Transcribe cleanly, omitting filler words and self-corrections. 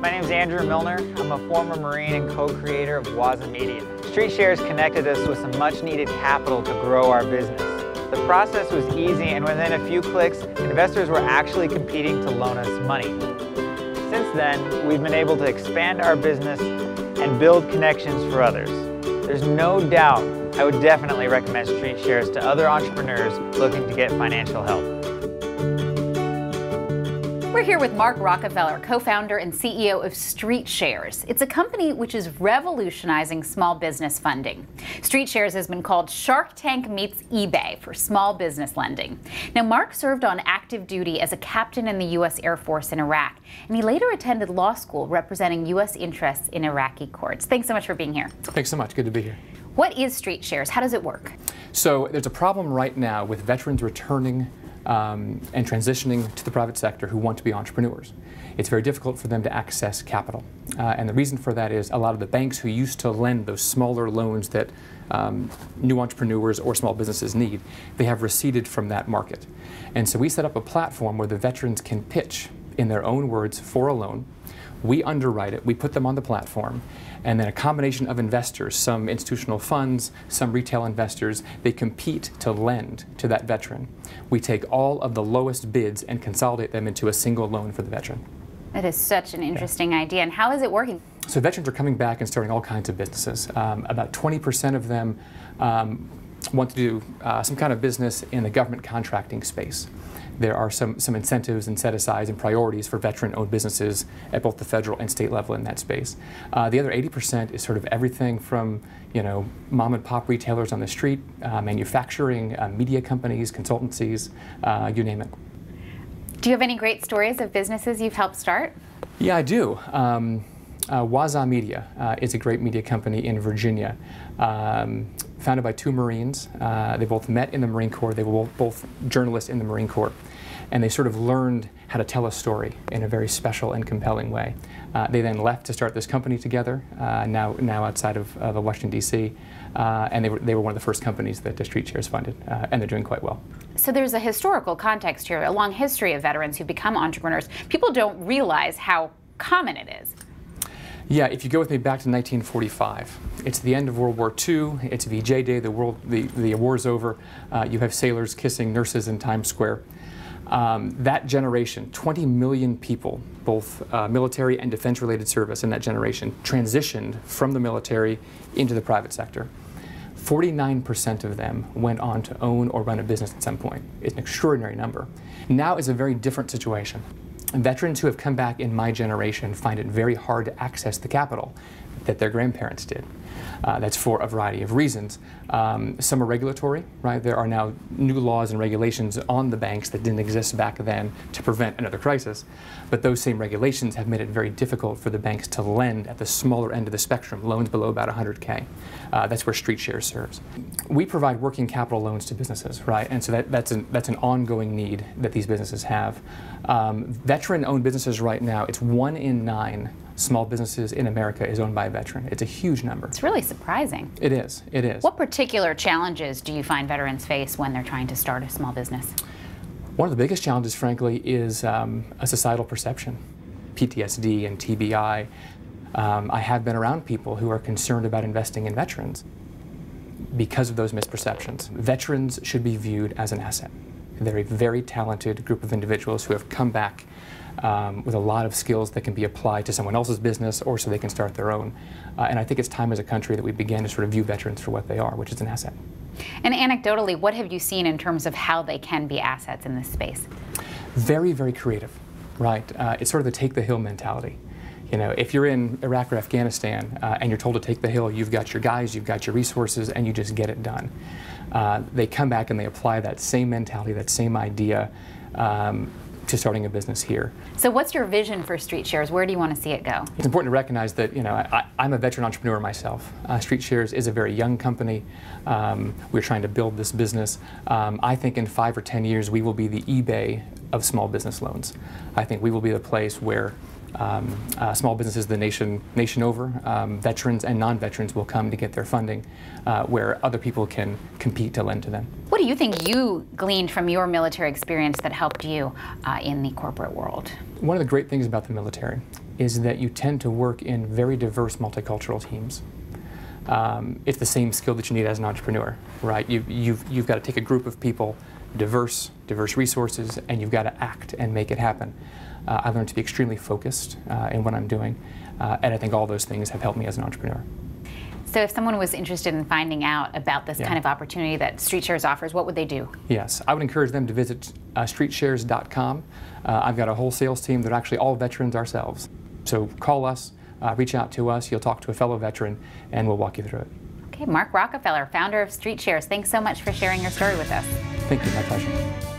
My name is Andrew Milner. I'm a former Marine and co-creator of Waza Media. StreetShares connected us with some much-needed capital to grow our business. The process was easy, and within a few clicks, investors were actually competing to loan us money. Since then, we've been able to expand our business and build connections for others. There's no doubt I would definitely recommend StreetShares to other entrepreneurs looking to get financial help. We're here with Mark Rockefeller, co-founder and CEO of StreetShares. It's a company which is revolutionizing small business funding. StreetShares has been called Shark Tank meets eBay for small business lending. Now, Mark served on active duty as a captain in the U.S. Air Force in Iraq, and he later attended law school representing U.S. interests in Iraqi courts. Thanks so much for being here. Thanks so much. Good to be here. What is StreetShares? How does it work? So there's a problem right now with veterans returning and transitioning to the private sector who want to be entrepreneurs. It's very difficult for them to access capital. And the reason for that is a lot of the banks who used to lend those smaller loans that new entrepreneurs or small businesses need, they have receded from that market. And so we set up a platform where the veterans can pitch in their own words for a loan. We underwrite it, we put them on the platform, and then a combination of investors, some institutional funds, some retail investors, they compete to lend to that veteran. We take all of the lowest bids and consolidate them into a single loan for the veteran. That is such an interesting idea. And how is it working? So veterans are coming back and starting all kinds of businesses. About 20% of them want to do some kind of business in the government contracting space. There are some incentives and set-asides and priorities for veteran-owned businesses at both the federal and state level in that space. The other 80% is sort of everything from, mom-and-pop retailers on the street, manufacturing, media companies, consultancies, you name it. Do you have any great stories of businesses you've helped start? Yeah, I do. Waza Media is a great media company in Virginia, founded by two Marines. They both met in the Marine Corps. They were both journalists in the Marine Corps. And they sort of learned how to tell a story in a very special and compelling way. They then left to start this company together, now outside of Washington, D.C. And they were one of the first companies that StreetShares funded, and they're doing quite well. So there's a historical context here, a long history of veterans who become entrepreneurs. People don't realize how common it is. Yeah, if you go with me back to 1945, it's the end of World War II, it's VJ Day, the war's over, you have sailors kissing nurses in Times Square. That generation, 20 million people, both military and defense-related service in that generation, transitioned from the military into the private sector. 49% of them went on to own or run a business at some point. It's an extraordinary number. Now is a very different situation. Veterans who have come back in my generation find it very hard to access the capital that their grandparents did. That's for a variety of reasons. Some are regulatory, right? There are now new laws and regulations on the banks that didn't exist back then to prevent another crisis. But those same regulations have made it very difficult for the banks to lend at the smaller end of the spectrum, loans below about 100K. That's where StreetShares serves. We provide working capital loans to businesses, right? And so that's an ongoing need that these businesses have. Veteran-owned businesses right now, it's 1 in 9 small businesses in America is owned by a veteran. It's a huge number. It's really surprising. It is. It is. What particular challenges do you find veterans face when they're trying to start a small business? One of the biggest challenges, frankly, is a societal perception. PTSD and TBI. I have been around people who are concerned about investing in veterans because of those misperceptions. Veterans should be viewed as an asset. They're a very talented group of individuals who have come back with a lot of skills that can be applied to someone else's business or so they can start their own. And I think it's time as a country that we begin to sort of view veterans for what they are, which is an asset. And anecdotally, what have you seen in terms of how they can be assets in this space? Very, very creative, right? It's sort of the take the hill mentality. If you're in Iraq or Afghanistan and you're told to take the hill, you've got your guys, you've got your resources, and you just get it done. They come back and they apply that same mentality, that same idea to starting a business here. So what's your vision for StreetShares? Where do you want to see it go? It's important to recognize that I'm a veteran entrepreneur myself. StreetShares is a very young company. We're trying to build this business. I think in 5 or 10 years we will be the eBay of small business loans. I think we will be the place where small businesses the nation over, veterans and non-veterans will come to get their funding, where other people can compete to lend to them. What do you think you gleaned from your military experience that helped you in the corporate world? One of the great things about the military is that you tend to work in very diverse multicultural teams. It's the same skill that you need as an entrepreneur, right? You've got to take a group of people, diverse resources, and you've got to act and make it happen. I learned to be extremely focused in what I'm doing, and I think all those things have helped me as an entrepreneur. So if someone was interested in finding out about this kind of opportunity that StreetShares offers, what would they do? Yes, I would encourage them to visit StreetShares.com. I've got a whole sales team that are actually all veterans ourselves. So call us, reach out to us, you'll talk to a fellow veteran, and we'll walk you through it. Okay, Mark Rockefeller, founder of StreetShares, thanks so much for sharing your story with us. Thank you, my pleasure.